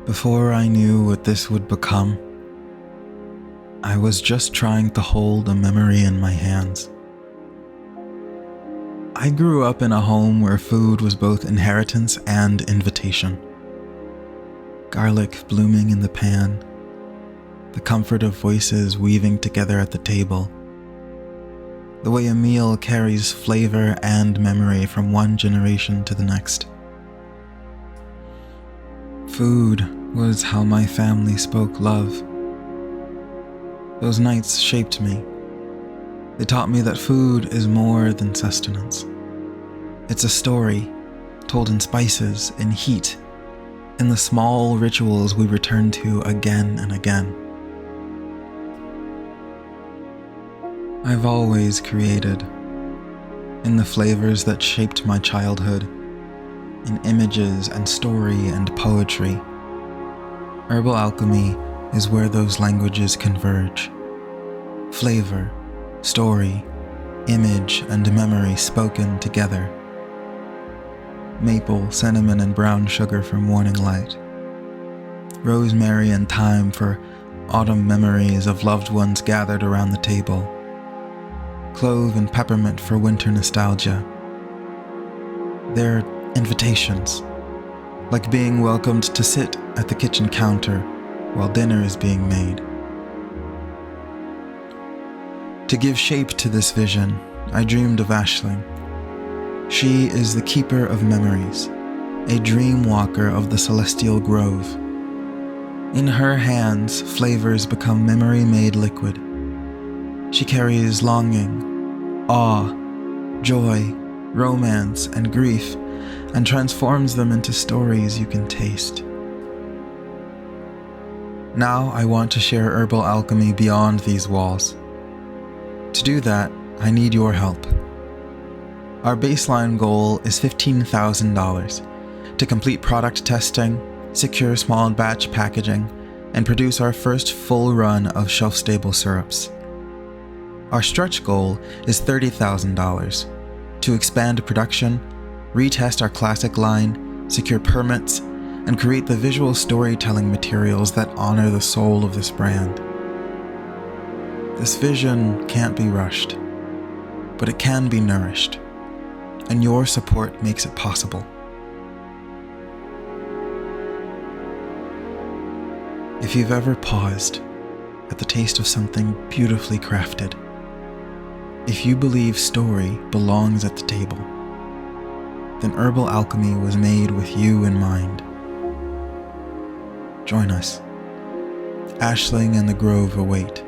Before I knew what this would become, I was just trying to hold a memory in my hands. I grew up in a home where food was both inheritance and invitation. Garlic blooming in the pan, the comfort of voices weaving together at the table, the way a meal carries flavor and memory from one generation to the next. Food was how my family spoke love. Those nights shaped me. They taught me that food is more than sustenance. It's a story, told in spices, in heat, in the small rituals we return to again and again. I've always created, in the flavors that shaped my childhood, in images and story and poetry. Herbal alchemy is where those languages converge. Flavor, story, image, and memory spoken together. Maple, cinnamon, and brown sugar for morning light. Rosemary and thyme for autumn memories of loved ones gathered around the table. Clove and peppermint for winter nostalgia. They're invitations, like being welcomed to sit at the kitchen counter while dinner is being made. To give shape to this vision, I dreamed of Aisling. She is the keeper of memories, a dream walker of the celestial grove. In her hands, flavors become memory-made liquid. She carries longing, awe, joy, romance, and grief, and transforms them into stories you can taste. Now I want to share herbal alchemy beyond these walls. To do that, I need your help. Our baseline goal is $15,000 to complete product testing, secure small batch packaging, and produce our first full run of shelf-stable syrups. Our stretch goal is $30,000 to expand production, retest our classic line, secure permits, and create the visual storytelling materials that honor the soul of this brand. This vision can't be rushed, but it can be nourished, and your support makes it possible. If you've ever paused at the taste of something beautifully crafted, if you believe story belongs at the table, then herbal alchemy was made with you in mind. Join us. Aisling and the Grove await.